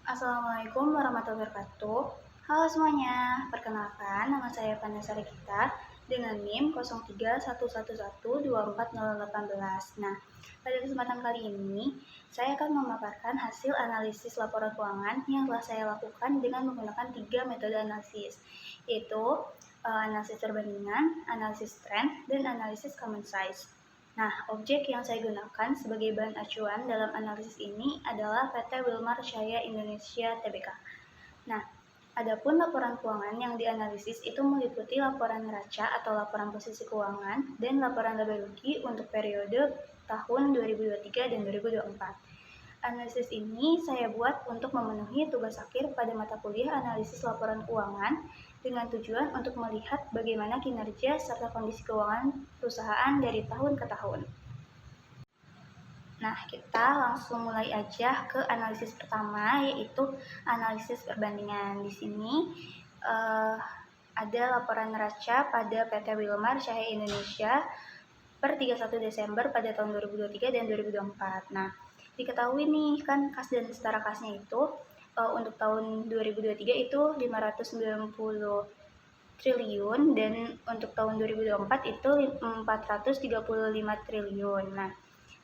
Assalamualaikum warahmatullahi wabarakatuh. Halo semuanya, perkenalkan nama saya Vanessa Regita dengan NIM 0311124018. Nah, pada kesempatan kali ini, saya akan memaparkan hasil analisis laporan keuangan yang telah saya lakukan dengan menggunakan 3 metode analisis, yaitu analisis perbandingan, analisis tren, dan analisis common size. Nah, objek yang saya gunakan sebagai bahan acuan dalam analisis ini adalah PT Wilmar Syariah Indonesia Tbk. Nah, adapun laporan keuangan yang dianalisis itu meliputi laporan neraca atau laporan posisi keuangan dan laporan laba rugi untuk periode tahun 2023 dan 2024. Analisis ini saya buat untuk memenuhi tugas akhir pada mata kuliah analisis laporan keuangan dengan tujuan untuk melihat bagaimana kinerja serta kondisi keuangan perusahaan dari tahun ke tahun. Nah, kita langsung mulai aja ke analisis pertama, yaitu analisis perbandingan. Di sini ada laporan neraca pada PT Wilmar Syariah Indonesia per 31 Desember pada tahun 2023 dan 2024. Nah, diketahui nih kan kas dan setara kasnya itu untuk tahun 2023 itu 590 triliun dan untuk tahun 2024 itu 435 triliun. Nah,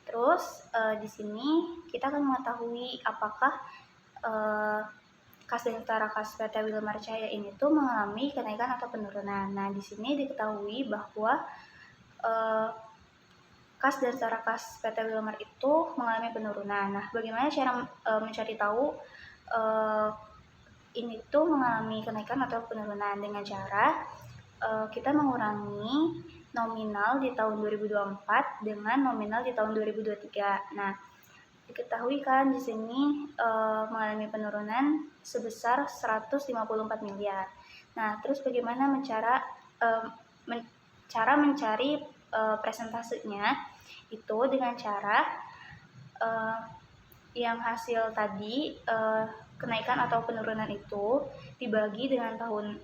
terus di sini kita akan mengetahui apakah kas dan setara kas PT Wilmar Syariah ini tuh mengalami kenaikan atau penurunan. Nah, di sini diketahui bahwa kas dan setara kas PT Wilmar itu mengalami penurunan. Nah, bagaimana cara mencari tahu ini tuh mengalami kenaikan atau penurunan? Dengan cara kita mengurangi nominal di tahun 2024 dengan nominal di tahun 2023. Nah, diketahui kan di sini mengalami penurunan sebesar 154 miliar. Nah, terus bagaimana cara mencari presentasenya? Itu dengan cara yang hasil tadi kenaikan atau penurunan itu dibagi dengan tahun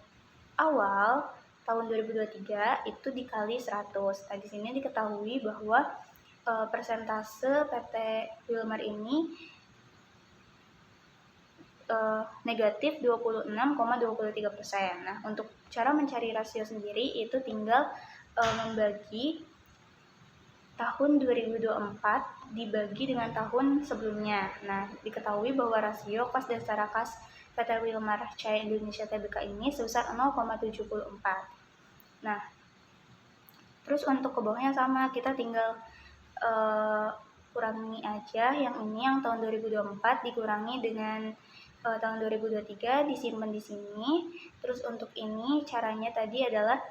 awal tahun 2023 itu dikali 100. Nah, di sini diketahui bahwa persentase PT Wilmar ini negatif 26,23%. Nah, untuk cara mencari rasio sendiri itu tinggal membagi tahun 2024 dibagi dengan tahun sebelumnya. Nah, diketahui bahwa rasio kas dan setara kas PT Wilmar Syariah Indonesia Tbk ini sebesar 0,74. Nah, terus untuk ke bawahnya sama, kita tinggal kurangi aja yang ini, yang tahun 2024 dikurangi dengan tahun 2023 disimpan di sini. Terus untuk ini caranya tadi adalah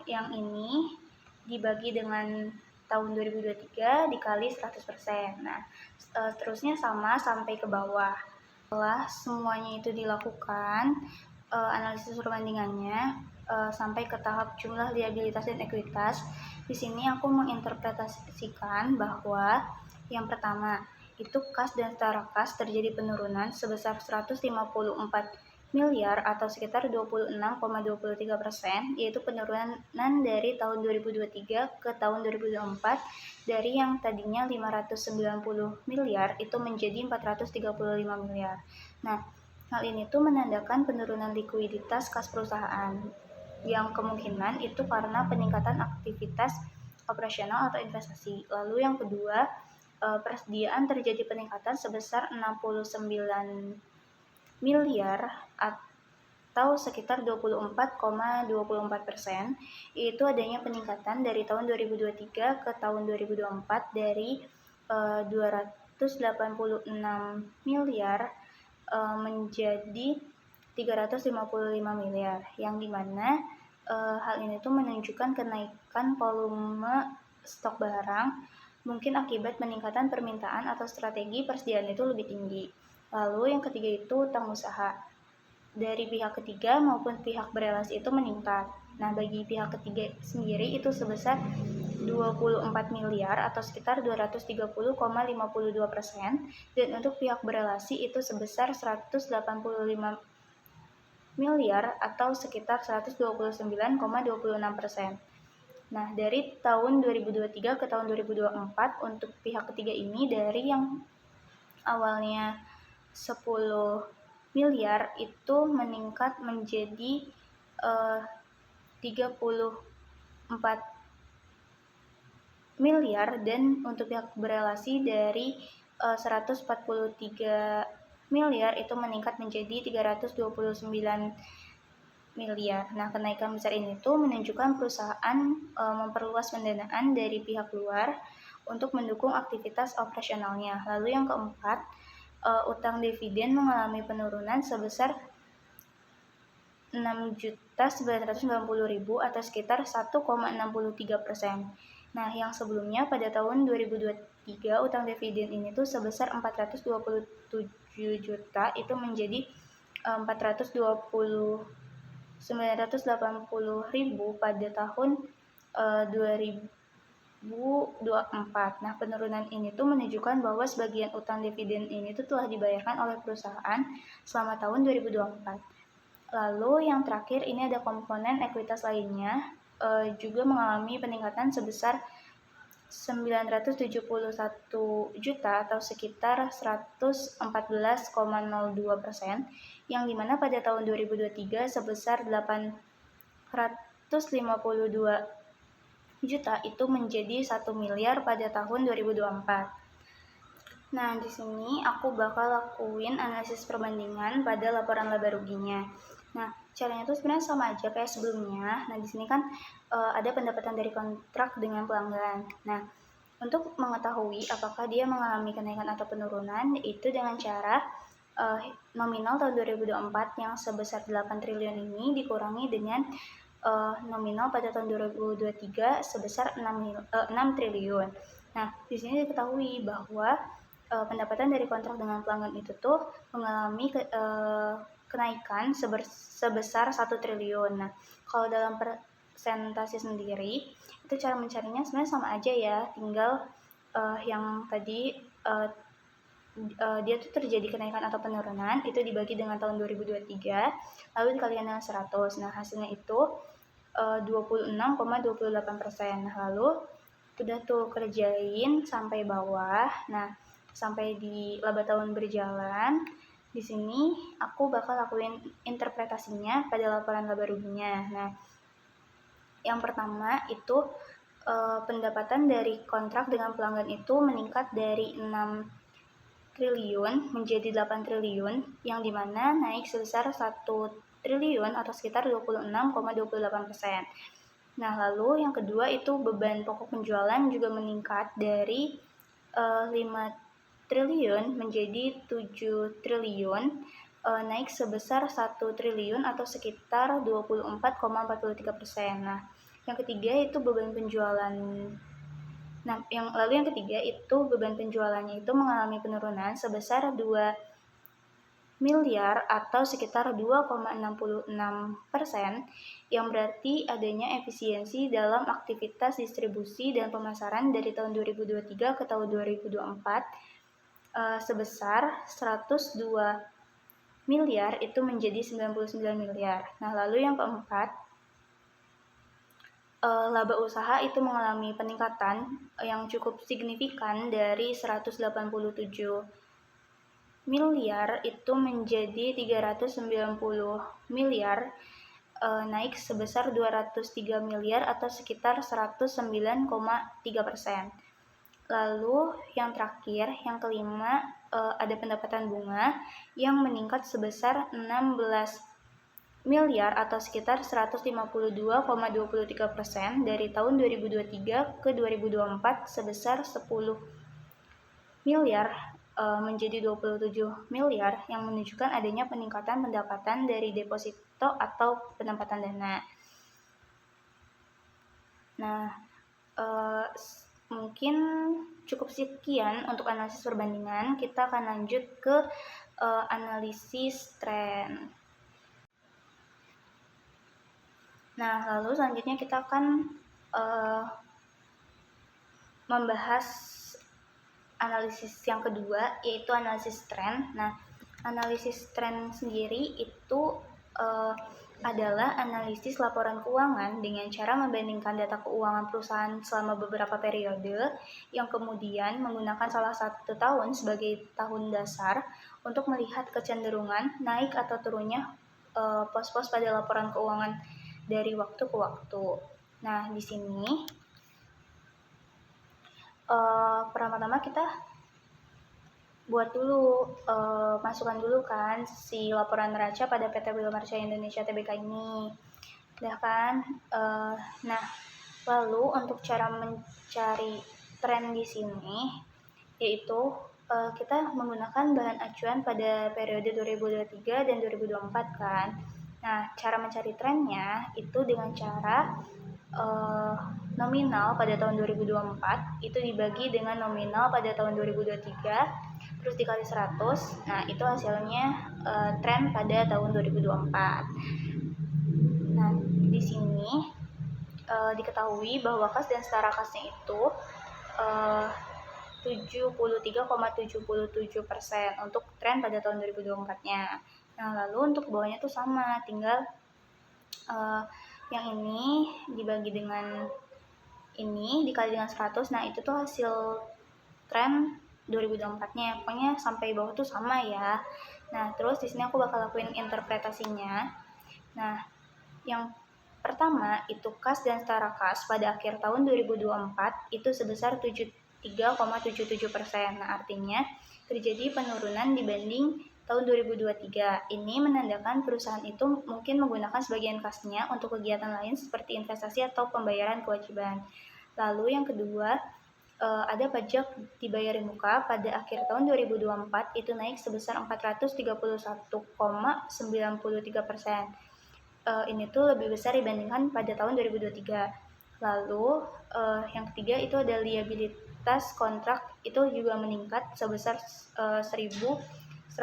yang ini dibagi dengan tahun 2023 dikali 100%. Nah, seterusnya sama sampai ke bawah. Setelah semuanya itu dilakukan, analisis perbandingannya sampai ke tahap jumlah liabilitas dan ekuitas. Di sini aku menginterpretasikan bahwa yang pertama itu kas dan setara kas terjadi penurunan sebesar 154 miliar atau sekitar 26,23%, yaitu penurunan dari tahun 2023 ke tahun 2024 dari yang tadinya 590 miliar itu menjadi 435 miliar. Nah, hal ini tuh menandakan penurunan likuiditas kas perusahaan yang kemungkinan itu karena peningkatan aktivitas operasional atau investasi. Lalu yang kedua, persediaan terjadi peningkatan sebesar 69 miliar atau sekitar 24,24%, yaitu adanya peningkatan dari tahun 2023 ke tahun 2024 dari 286 miliar menjadi 355 miliar, yang dimana hal ini tuh menunjukkan kenaikan volume stok barang mungkin akibat peningkatan permintaan atau strategi persediaan itu lebih tinggi. Lalu yang ketiga itu utang usaha dari pihak ketiga maupun pihak berelasi itu meningkat. Nah, bagi pihak ketiga sendiri itu sebesar 24 miliar atau sekitar 230,52%, dan untuk pihak berelasi itu sebesar 185 miliar atau sekitar 129,26%. Nah, dari tahun 2023 ke tahun 2024 untuk pihak ketiga ini dari yang awalnya 10 miliar itu meningkat menjadi 34 miliar, dan untuk pihak berelasi dari 143 miliar itu meningkat menjadi 329 miliar. Nah, kenaikan besar ini tuh menunjukkan perusahaan memperluas pendanaan dari pihak luar untuk mendukung aktivitas operasionalnya. Lalu yang keempat, utang dividen mengalami penurunan sebesar 6.990.000 atau sekitar 1,63%. Nah, yang sebelumnya pada tahun 2023 utang dividen ini tuh sebesar 427 juta, itu menjadi 429.080.000 pada tahun 2024. Nah, penurunan ini tuh menunjukkan bahwa sebagian utang dividen ini tuh telah dibayarkan oleh perusahaan selama tahun 2024. Lalu yang terakhir ini ada komponen ekuitas lainnya, juga mengalami peningkatan sebesar 971 juta atau sekitar 114,02%, yang dimana pada tahun 2023 sebesar 852 juta itu menjadi 1 miliar pada tahun 2024. Nah, di sini aku bakal lakuin analisis perbandingan pada laporan laba ruginya. Nah, caranya tuh sebenarnya sama aja kayak sebelumnya. Nah, di sini kan ada pendapatan dari kontrak dengan pelanggan. Nah, untuk mengetahui apakah dia mengalami kenaikan atau penurunan, itu dengan cara nominal tahun 2024 yang sebesar 8 triliun ini dikurangi dengan nominal pada tahun 2023 sebesar 6 triliun. Nah, di sini diketahui bahwa pendapatan dari kontrak dengan pelanggan itu tuh mengalami kenaikan sebesar 1 triliun. Nah, kalau dalam presentasi sendiri, itu cara mencarinya sebenarnya sama aja ya, tinggal yang tadi dia tuh terjadi kenaikan atau penurunan, itu dibagi dengan tahun 2023, lalu dikalikan dengan 100. Nah, hasilnya itu 26,28%. Nah, lalu udah tuh kerjain sampai bawah. Nah, sampai di laba tahun berjalan. Di sini aku bakal lakuin interpretasinya pada laporan laba ruginya. Nah, yang pertama itu pendapatan dari kontrak dengan pelanggan itu meningkat dari 6 triliun menjadi 8 triliun, yang dimana naik sebesar 1 triliun atau sekitar 26,28%. Nah, lalu yang kedua itu beban pokok penjualan juga meningkat dari 5 triliun menjadi 7 triliun, naik sebesar 1 triliun atau sekitar 24,43%. Nah, yang ketiga itu beban penjualan. Nah, lalu yang ketiga itu beban penjualannya itu mengalami penurunan sebesar 2 miliar atau sekitar 2,66%, yang berarti adanya efisiensi dalam aktivitas distribusi dan pemasaran dari tahun 2023 ke tahun 2024 sebesar 102 miliar itu menjadi 99 miliar. Nah, lalu yang keempat, laba usaha itu mengalami peningkatan yang cukup signifikan dari 187 miliar itu menjadi 390 miliar, naik sebesar 203 miliar atau sekitar 109,3%. Lalu yang terakhir, yang kelima, ada pendapatan bunga yang meningkat sebesar 16 miliar atau sekitar 152,23% dari tahun 2023 ke 2024 sebesar 10 miliar menjadi 27 miliar, yang menunjukkan adanya peningkatan pendapatan dari deposito atau penempatan dana. Nah, mungkin cukup sekian untuk analisis perbandingan. Kita akan lanjut ke analisis tren. Nah, lalu selanjutnya kita akan membahas analisis yang kedua, yaitu analisis tren. Nah, analisis tren sendiri itu adalah analisis laporan keuangan dengan cara membandingkan data keuangan perusahaan selama beberapa periode yang kemudian menggunakan salah satu tahun sebagai tahun dasar untuk melihat kecenderungan naik atau turunnya pos-pos pada laporan keuangan dari waktu ke waktu. Nah, di sini pertama-tama kita buat dulu, masukkan dulu kan si laporan neraca pada PT Bina Marga Indonesia Tbk ini. Udah kan? Nah, lalu untuk cara mencari tren di sini, yaitu kita menggunakan bahan acuan pada periode 2023 dan 2024 kan. Nah, cara mencari trennya itu dengan cara nominal pada tahun 2024 itu dibagi dengan nominal pada tahun 2023 terus dikali 100. Nah, itu hasilnya tren pada tahun 2024. Nah, di sini diketahui bahwa kas dan setara kasnya itu 73,77% untuk tren pada tahun 2024-nya. Nah, lalu untuk bawahnya tuh sama, tinggal yang ini dibagi dengan ini dikali dengan 100. Nah, itu tuh hasil tren 2024-nya. Pokoknya sampai bawah tuh sama ya. Nah, terus di sini aku bakal lakuin interpretasinya. Nah, yang pertama itu kas dan setara kas pada akhir tahun 2024 itu sebesar 73,77%. Nah, artinya terjadi penurunan dibanding tahun 2023. Ini menandakan perusahaan itu mungkin menggunakan sebagian kasnya untuk kegiatan lain seperti investasi atau pembayaran kewajiban. Lalu yang kedua, ada pajak dibayar di muka pada akhir tahun 2024 itu naik sebesar 431,93%. Ini tuh lebih besar dibandingkan pada tahun 2023. Lalu yang ketiga itu ada liabilitas kontrak itu juga meningkat sebesar 1.127,14%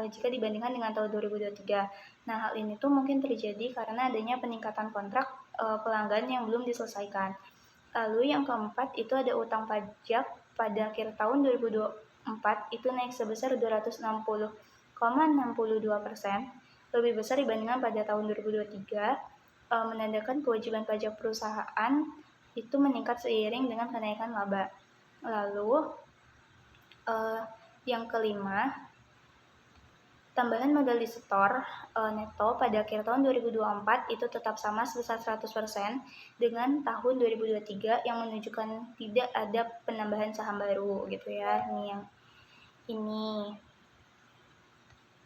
jika dibandingkan dengan tahun 2023. Nah, hal ini tuh mungkin terjadi karena adanya peningkatan kontrak pelanggan yang belum diselesaikan. Lalu yang keempat itu ada utang pajak pada akhir tahun 2024 itu naik sebesar 260,62%, lebih besar dibandingkan pada tahun 2023, menandakan kewajiban pajak perusahaan itu meningkat seiring dengan kenaikan laba. Lalu yang kelima, tambahan modal di setor neto pada akhir tahun 2024 itu tetap sama sebesar 100% dengan tahun 2023 yang menunjukkan tidak ada penambahan saham baru gitu ya. Ini yang ini.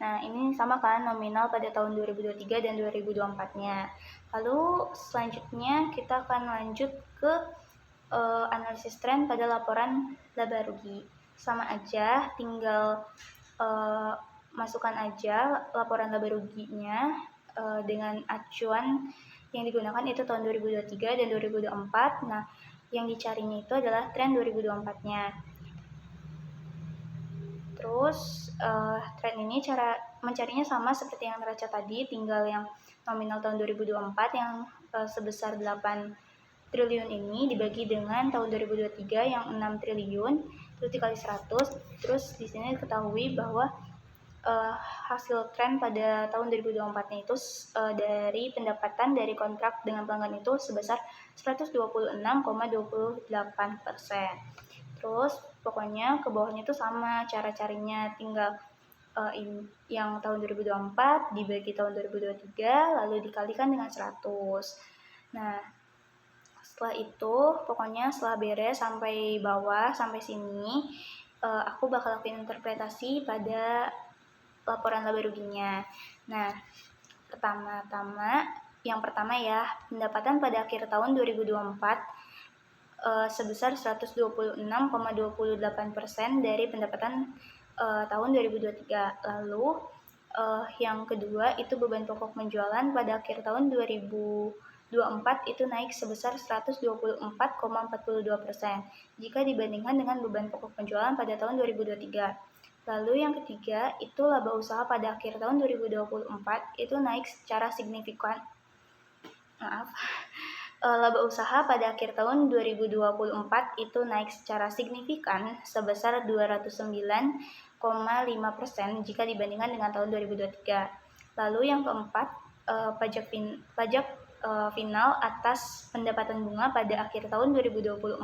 Nah, ini sama kan nominal pada tahun 2023 dan 2024-nya. Lalu selanjutnya kita akan lanjut ke analisis tren pada laporan laba rugi. Sama aja, tinggal masukkan aja laporan laba ruginya dengan acuan yang digunakan itu tahun 2023 dan 2024. Nah, yang dicarinya itu adalah tren 2024-nya. Terus tren ini cara mencarinya sama seperti yang neraca tadi, tinggal yang nominal tahun 2024 yang sebesar 8 triliun ini dibagi dengan tahun 2023 yang 6 triliun terus dikali 100. Terus di sini diketahui bahwa hasil tren pada tahun 2024-nya itu dari pendapatan dari kontrak dengan pelanggan itu sebesar 126,28%. Terus pokoknya ke bawahnya itu sama cara carinya, tinggal yang tahun 2024 dibagi tahun 2023 lalu dikalikan dengan 100. Nah, setelah itu pokoknya setelah beres sampai bawah sampai sini aku bakal lakuin interpretasi pada laporan laba ruginya. Nah, yang pertama ya, pendapatan pada akhir tahun 2024 sebesar 126,28% dari pendapatan tahun 2023. Lalu yang kedua itu beban pokok penjualan pada akhir tahun 2024 itu naik sebesar 124,42% jika dibandingkan dengan beban pokok penjualan pada tahun 2023. Lalu yang ketiga itu laba usaha pada akhir tahun 2024 itu naik secara signifikan laba usaha pada akhir tahun 2024 itu naik secara signifikan sebesar 209,5% jika dibandingkan dengan tahun 2023. Lalu yang keempat, pajak final atas pendapatan bunga pada akhir tahun 2024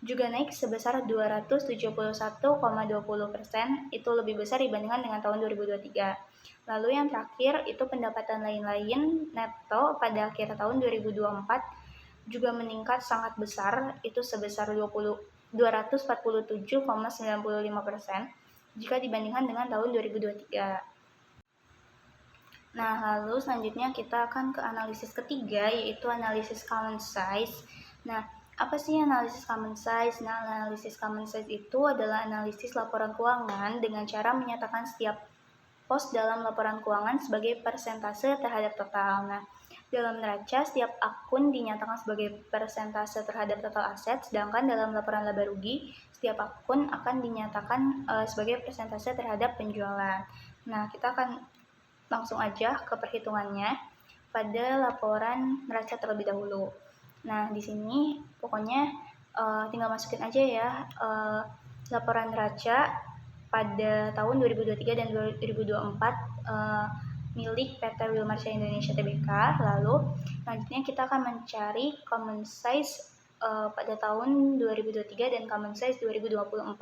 juga naik sebesar 271,20%, itu lebih besar dibandingkan dengan tahun 2023. Lalu yang terakhir itu pendapatan lain-lain neto pada akhir tahun 2024 juga meningkat sangat besar, itu sebesar 247,95% jika dibandingkan dengan tahun 2023. Nah, lalu selanjutnya kita akan ke analisis ketiga, yaitu analisis common size. Nah, apa sih analisis common size? Nah, analisis common size itu adalah analisis laporan keuangan dengan cara menyatakan setiap pos dalam laporan keuangan sebagai persentase terhadap total. Nah, dalam neraca, setiap akun dinyatakan sebagai persentase terhadap total aset, sedangkan dalam laporan laba rugi, setiap akun akan dinyatakan sebagai persentase terhadap penjualan. Nah, kita akan langsung aja ke perhitungannya pada laporan neraca terlebih dahulu. Nah, di sini pokoknya tinggal masukin aja ya laporan neraca pada tahun 2023 dan 2024 milik PT Wilmarcha Indonesia Tbk. Lalu selanjutnya kita akan mencari common size pada tahun 2023 dan common size 2024.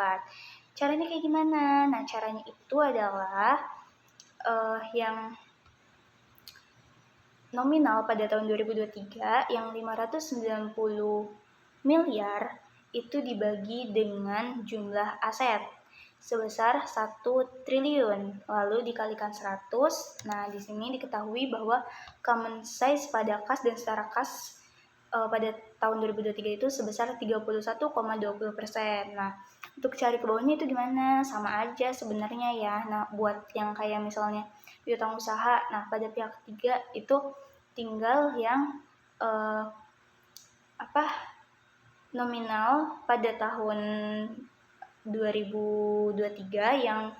Caranya kayak gimana? Nah, caranya itu adalah yang nominal pada tahun 2023 yang 590 miliar itu dibagi dengan jumlah aset sebesar 1 triliun, lalu dikalikan 100. Nah, di sini diketahui bahwa common size pada kas dan setara kas pada tahun 2023 itu sebesar 31,20%. Nah, untuk cari ke bawahnya itu gimana? Sama aja sebenarnya ya. Nah, buat yang kayak misalnya piutang usaha, nah pada pihak ketiga itu tinggal yang nominal pada tahun 2023 yang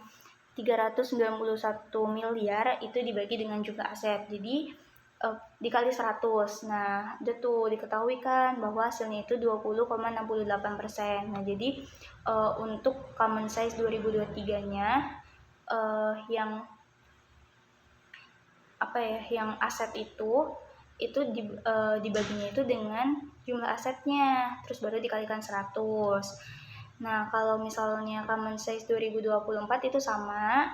391 miliar itu dibagi dengan jumlah aset. Jadi dikali 100. Nah, itu tuh diketahui kan bahwa hasilnya itu 20,68%. Nah, jadi untuk common size 2023-nya yang yang aset itu dibaginya itu dengan jumlah asetnya, terus baru dikalikan 100. Nah, kalau misalnya common size 2024 itu sama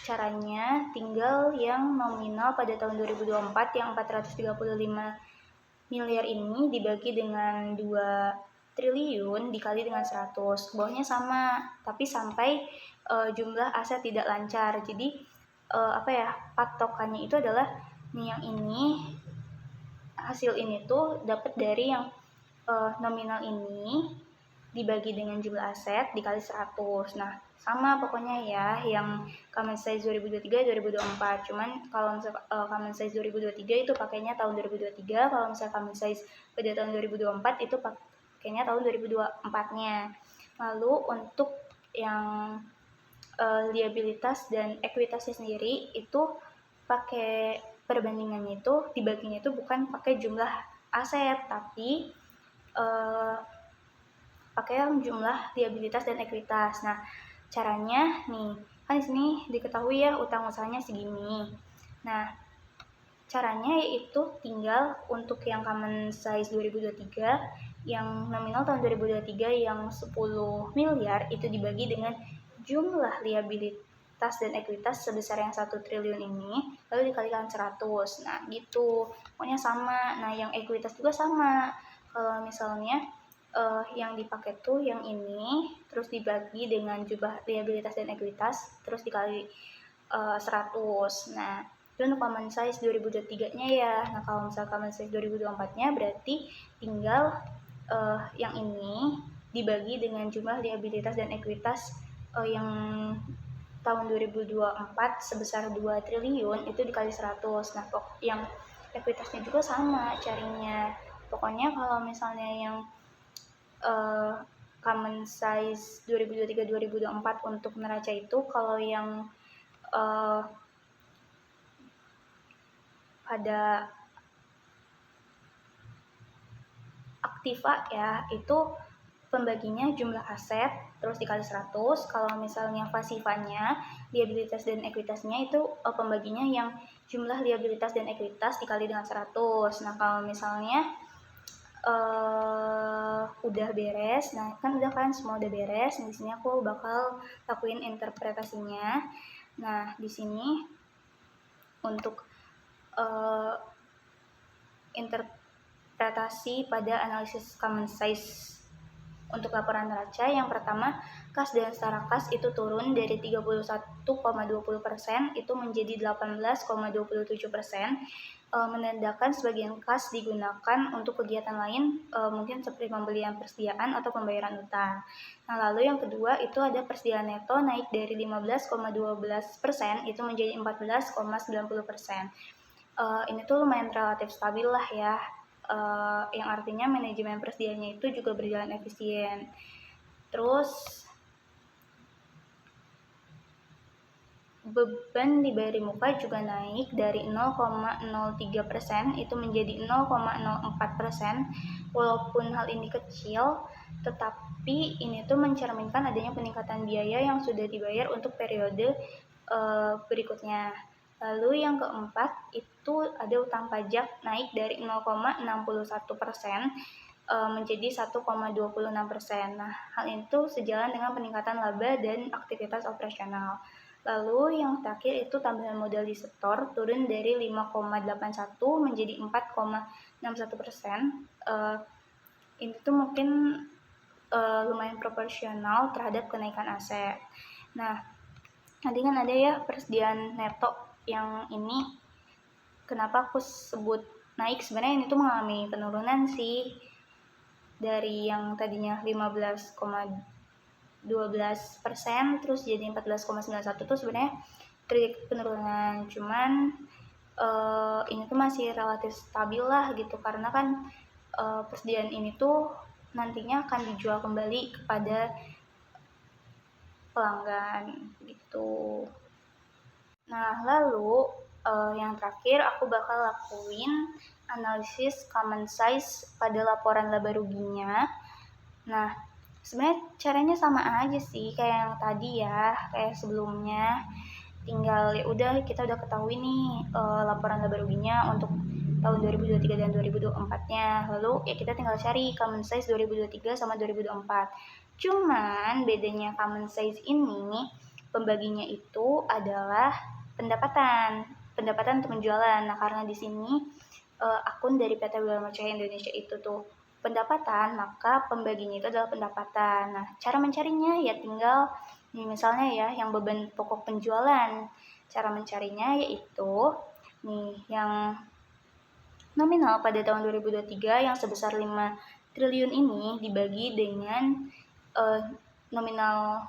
caranya, tinggal yang nominal pada tahun 2024 yang 435 miliar ini dibagi dengan 2 triliun dikali dengan 100. Bawahnya sama, tapi sampai jumlah aset tidak lancar. Jadi patokannya itu adalah yang ini, hasil ini tuh dapat dari yang nominal ini dibagi dengan jumlah aset dikali 100. Nah, sama pokoknya ya yang common size 2023 2024. Cuman kalau misalnya common size 2023 itu pakainya tahun 2023, kalau misalnya common size pada tahun 2024 itu pakainya tahun 2024-nya. Lalu untuk yang liabilitas dan ekuitasnya sendiri itu pakai perbandingannya itu dibaginya itu bukan pakai jumlah aset, tapi pakai yang jumlah liabilitas dan ekuitas. Nah, caranya nih, kan di sini diketahui ya utang usahanya segini. Nah, caranya yaitu tinggal untuk yang common size 2023 yang nominal tahun 2023 yang 10 miliar itu dibagi dengan jumlah liabilitas dan ekuitas sebesar yang 1 triliun ini, lalu dikalikan 100. Nah, gitu. Pokoknya sama. Nah, yang ekuitas juga sama. Kalau misalnya yang dipakai tuh yang ini, terus dibagi dengan jumlah liabilitas dan ekuitas, terus dikali 100. Nah, itu untuk common size 2023-nya ya. Nah, kalau misalnya common size 2024-nya berarti tinggal yang ini dibagi dengan jumlah liabilitas dan ekuitas yang tahun 2024 sebesar 2 triliun itu dikali 100. Nah, yang ekuitasnya juga sama carinya. Pokoknya kalau misalnya yang common size 2023-2024 untuk neraca itu, kalau yang pada aktiva ya, itu pembaginya jumlah aset terus dikali 100. Kalau misalnya pasifanya, liabilitas dan ekuitasnya itu pembaginya yang jumlah liabilitas dan ekuitas dikali dengan 100. Nah, kalau misalnya udah beres, nah kan udah kan semua udah beres. Di sini aku bakal lakuin interpretasinya. Nah, di sini untuk interpretasi pada analisis common size untuk laporan neraca, yang pertama, kas dan setara kas itu turun dari 31,20% itu menjadi 18,27%, menandakan sebagian kas digunakan untuk kegiatan lain, mungkin seperti pembelian persediaan atau pembayaran utang. Nah, lalu yang kedua itu ada persediaan neto naik dari 15,12% itu menjadi 14,90%. Ini tuh lumayan relatif stabil lah ya, yang artinya manajemen persediaannya itu juga berjalan efisien. Terus beban di bayar muka juga naik dari 0,03% itu menjadi 0,04%. Walaupun hal ini kecil, tetapi ini tuh mencerminkan adanya peningkatan biaya yang sudah dibayar untuk periode berikutnya. Lalu yang keempat itu ada utang pajak naik dari 0,61% menjadi 1,26%. Nah, hal itu sejalan dengan peningkatan laba dan aktivitas operasional. Lalu yang terakhir itu tambahan modal di setor turun dari 5,81 menjadi 4,61%. Ini tuh mungkin lumayan proporsional terhadap kenaikan aset. Nah, nanti kan ada ya persediaan neto yang ini kenapa aku sebut naik, sebenarnya ini tuh mengalami penurunan sih dari yang tadinya 15,12% terus jadi 14,91 tuh sebenarnya terjadi penurunan, cuman ini tuh masih relatif stabil lah gitu, karena kan persediaan ini tuh nantinya akan dijual kembali kepada pelanggan gitu. Nah, lalu yang terakhir aku bakal lakuin analisis common size pada laporan laba ruginya. Nah, sebenarnya caranya sama aja sih kayak yang tadi ya, kayak sebelumnya. Tinggal ya udah kita udah ketahui nih laporan laba ruginya untuk tahun 2023 dan 2024-nya. Lalu ya kita tinggal cari common size 2023 sama 2024. Cuman bedanya common size ini pembaginya itu adalah pendapatan untuk penjualan. Nah, karena di sini akun dari PT Wilmar Cahaya Indonesia itu tuh pendapatan, maka pembaginya itu adalah pendapatan. Nah, cara mencarinya ya tinggal misalnya ya yang beban pokok penjualan. Cara mencarinya yaitu nih yang nominal pada tahun 2023 yang sebesar 5 triliun ini dibagi dengan nominal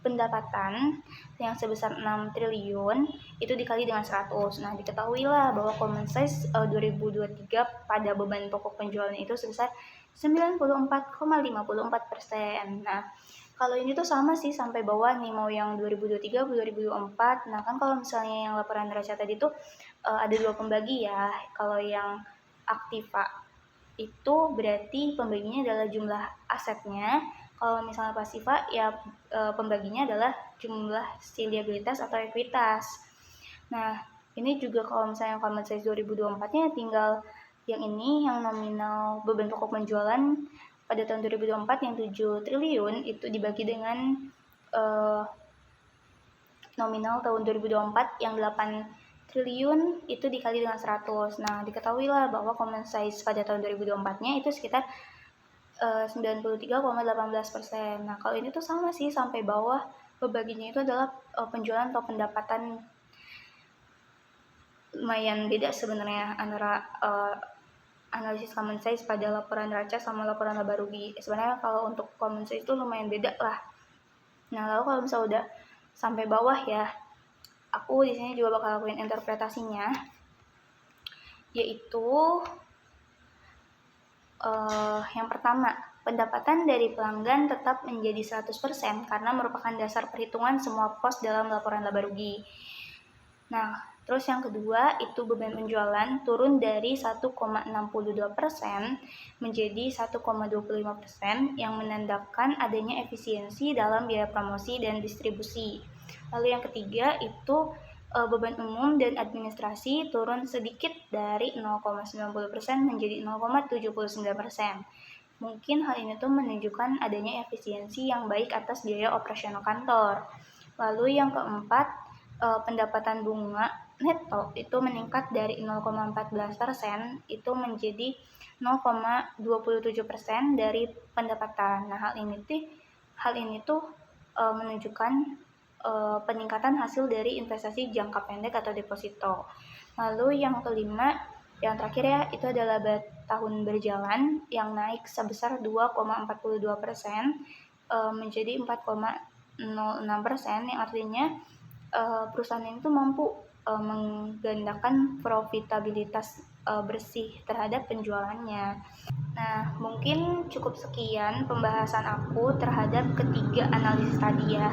pendapatan yang sebesar 6 triliun itu dikali dengan 100. Nah, diketahuilah bahwa common size 2023 pada beban pokok penjualan itu sebesar 94,54%. Nah, kalau ini tuh sama sih sampai bawah nih, mau yang 2023 atau 2024. Nah, kan kalau misalnya yang laporan neraca tadi tuh ada dua pembagi ya. Kalau yang aktiva itu berarti pembaginya adalah jumlah asetnya. Kalau misalnya pasiva ya pembaginya adalah jumlah si liabilitas atau ekuitas. Nah, ini juga kalau misalnya common size 2024-nya tinggal yang ini, yang nominal beban pokok penjualan pada tahun 2024 yang 7 triliun itu dibagi dengan nominal tahun 2024 yang 8 triliun itu dikali dengan 100. Nah, diketahuilah bahwa common size pada tahun 2024-nya itu sekitar 93,18%. Nah, kalau ini tuh sama sih sampai bawah, pembaginya itu adalah penjualan atau pendapatan. Lumayan beda sebenarnya antara analisis common size pada laporan neraca sama laporan laba rugi. Sebenarnya kalau untuk common size itu lumayan beda lah. Nah, lalu kalau misalnya udah sampai bawah ya, aku di sini juga bakal lakuin interpretasinya, yaitu yang pertama, pendapatan dari pelanggan tetap menjadi 100% karena merupakan dasar perhitungan semua pos dalam laporan laba rugi. Nah, Terus yang kedua, itu beban penjualan turun dari 1,62% menjadi 1,25% yang menandakan adanya efisiensi dalam biaya promosi dan distribusi. Lalu yang ketiga, itu beban umum dan administrasi turun sedikit dari 0,90% menjadi 0,79%. Mungkin hal ini tuh menunjukkan adanya efisiensi yang baik atas biaya operasional kantor. Lalu yang keempat, pendapatan bunga neto itu meningkat dari 0,14% itu menjadi 0,27% dari pendapatan. Nah, hal ini tuh menunjukkan peningkatan hasil dari investasi jangka pendek atau deposito. Lalu yang kelima, yang terakhir ya, itu adalah laba tahun berjalan yang naik sebesar 2,42% menjadi 4,06%, yang artinya perusahaan itu mampu menggandakan profitabilitas bersih terhadap penjualannya. Nah, mungkin cukup sekian pembahasan aku terhadap ketiga analisis tadi ya.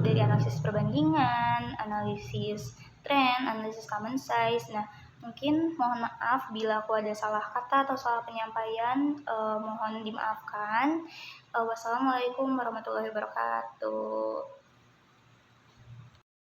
Dari analisis perbandingan, analisis tren, analisis common size. Nah, mungkin mohon maaf bila aku ada salah kata atau salah penyampaian, mohon dimaafkan. Wassalamualaikum warahmatullahi wabarakatuh.